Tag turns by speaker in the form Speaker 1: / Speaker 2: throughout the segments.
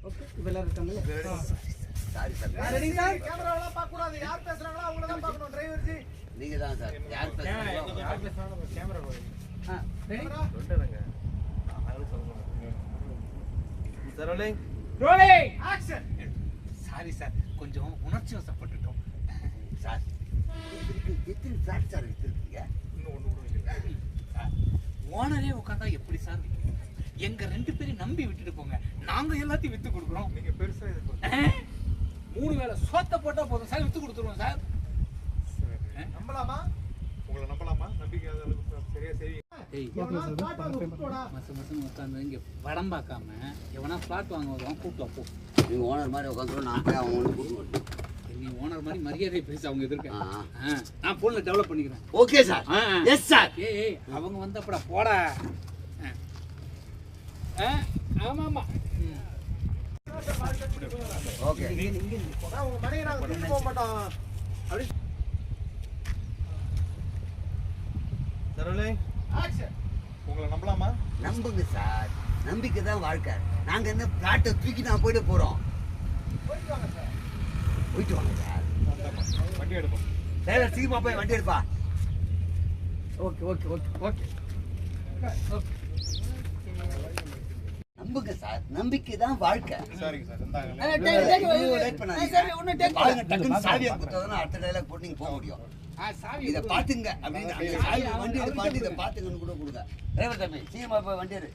Speaker 1: Okay இப்ப எல்லாரும் இருக்காங்க.
Speaker 2: Sorry sir.
Speaker 1: Ready sir. கேமராவெல்லாம் பார்க்க கூடாது. யார் பேசுறாங்களோ அவங்கள தான் பார்க்கணும். டிரைவர் ஜி
Speaker 2: நீங்க தான் சார். யார் பேசுறாங்களோ
Speaker 1: கேமரா போய். ரெடி
Speaker 3: சொல்லுங்க. நான் சொல்றேன். Sir rolling.
Speaker 1: Rolling action.
Speaker 4: Sorry sir, கொஞ்சம் உணர்ச்சி வசப்பட்டுட்டோம்
Speaker 2: சார். எத்தனை ஃபிளாட் சார் வித்துருக்கீங்க?
Speaker 3: இன்னும் ஒண்ணு கூட வைக்கல.
Speaker 4: சார், ஓனரே உட்காந்தா எப்படி சார் விற்கும்? எங்க 2 பேரையும் நம்பி விட்டுட்டு போங்க, நாங்க எல்லாத்தையும் வித்து கொடுக்குறோம்.
Speaker 3: நீங்க பெருசா இது
Speaker 4: 3 வேளை சோத்த போட்டா போதும் சார், வித்து கொடுத்துருவோம் சார்.
Speaker 1: நம்பலாமா?
Speaker 3: உங்களை நம்பலாமா? நம்பிக்கை அளவுக்கு சரியா செய்வீங்க?
Speaker 4: மசம் உட்காந்து இங்க படம் பார்க்காம எவனா பிளாட் வாங்க வருவான், கூப்பிட்டு போ.
Speaker 2: நீங்க ஓனர் மாதிரி உட்காந்துரும், நான் போய் அவங்க கூட்டு வரணும்.
Speaker 4: நீ ஓனர் மாதிரி மரியாதை பேச அவங்க எதிர்க்க. நான் போன்ல டெவலப் பண்ணிக்கிறேன்.
Speaker 2: Okay sir. Yes sir.
Speaker 4: ஏய் அவங்க வந்தப்படா போடா. ஆமா ஆமா.
Speaker 2: ஓகே.
Speaker 1: உங்க மனையை நாங்க தூக்கி போக மாட்டோம். அப்படி
Speaker 3: சார் ரோலிங்.
Speaker 1: ஆக்ஷன்.
Speaker 3: உங்களை நம்பலாமா?
Speaker 2: நம்புங்க சார். நம்பிக்கை தான் வாழ்க்கை. நாங்க என்ன பிளாட்டை தூக்கி நான் போயிட்டு போறோம்.
Speaker 1: போயிட்டு வாங்க சார்.
Speaker 2: போயிட்டு வாங்க சார்.
Speaker 3: வண்டி எடுப்போம்.
Speaker 2: டிரைவர் சீக்கிரமா போய் வண்டி எடுப்பா.
Speaker 1: Okay okay okay okay.
Speaker 2: நம்புங்க சார். நம்பிக்கை தான் வாழ்க்கை.
Speaker 3: சரிங்க சார். இந்தாங்க.
Speaker 2: லேட் பண்ணாதீங்க. பாருங்க, டக்குன்னு சாவியை கொடுத்தா அடுத்த டைலாக் போட்டு நீங்க போக முடியும்.
Speaker 4: சாவி
Speaker 2: இதை பாத்துங்க அப்படின்னு அந்த சாவி வண்டி எடுத்து பாட்டு இதை பாத்துங்கன்னு கூட கொடுங்க. டிரைவர் தம்பி சீக்கிரமா போய் வண்டி எடு.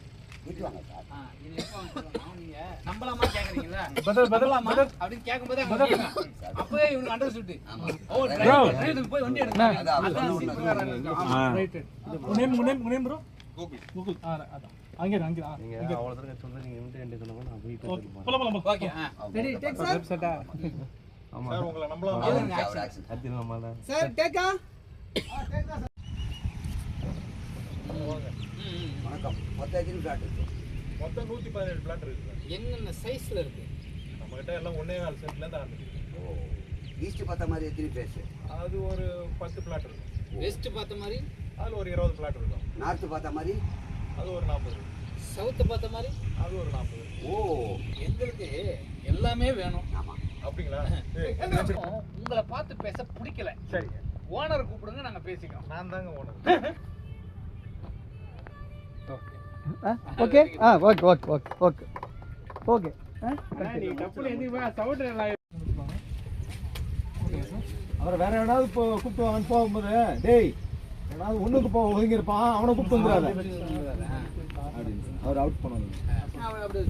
Speaker 2: விட்டு வாங்க சார்.
Speaker 4: இது எப்போ வாங்கலாம்? நீங்க நம்பலாமா கேக்குறீங்களா?
Speaker 3: பதிலாமா
Speaker 4: அப்படின்னு கேட்கும்போது அப்பவே இவனுக்கு அண்டர் சுட்டு.
Speaker 2: ஆமா.
Speaker 4: ஓ டிரைவர் போய் வண்டி எடுங்க.
Speaker 2: அதான்
Speaker 4: அதான்
Speaker 2: ஒண்ணு
Speaker 4: சீக்கிரம் ஆமா.
Speaker 1: ரைட். முனேம் ப்ரோ. கூகுள். அதான். அங்க
Speaker 3: நீங்க அவ்வளவு தடவை சொன்னா நீங்க வந்து சொல்லுங்க நான் போய் பேசுறேன்.
Speaker 1: போலாம்.
Speaker 4: ஓகே.
Speaker 1: Ready take sir.
Speaker 3: செட்டா. ஆமா சார் உங்களை நம்பலாமா?
Speaker 2: ஆக்சன்.
Speaker 3: நம்பலாமா?
Speaker 1: சார் டேக்கா.
Speaker 2: வணக்கம். மொத்தம் எத்தனை பிளாட் இருக்கு?
Speaker 3: மொத்தம் 117 பிளாட் இருக்கு சார்.
Speaker 4: என்னென்ன சைஸ்ல இருக்கு?
Speaker 3: நம்ம கிட்ட எல்லாம் 1.4 சென்ட்ல இருந்து ஆரம்பிக்குது.
Speaker 2: ஈஸ்ட் பார்த்த மாதிரி எத்தனை பேஸ்?
Speaker 3: அது ஒரு 10 பிளாட் இருக்கும்.
Speaker 4: வெஸ்ட் பார்த்த மாதிரி,
Speaker 3: அதுல ஒரு 20 பிளாட் இருக்கும்.
Speaker 2: நார்த் பார்த்த மாதிரி?
Speaker 3: அது ஒரு 40.
Speaker 4: சவுத் பார்த்த மாதிரி,
Speaker 3: அது ஒரு 40.
Speaker 2: ஓ
Speaker 4: எங்களுக்கு எல்லாமே வேணும்.
Speaker 2: ஆமா.
Speaker 3: அப்படிங்களா?
Speaker 4: உங்களை பார்த்து பேச பிடிக்கல.
Speaker 3: சரிங்க.
Speaker 4: ஓனர் கூப்பிடுங்க, நாங்க பேசிக்கிறோம்.
Speaker 3: நான் தாங்க owner.
Speaker 1: Okay okay okay okay okay okay. நீ டப்புல எந்திரிப்பா சவுண்ட் நல்லா.
Speaker 5: அவரை வேற எவனாவது இப்போ கூப்பிட்டு வாங்கன்னு போகும்போது டேய் எவனாவது ஒண்ணுக்கு போ ஒதுங்கி இருப்பான் அவனை கூப்பிட்டு வந்துடாத அப்படின்னு அவர் அவுட் பண்ணுவாங்க.
Speaker 4: அப்படியே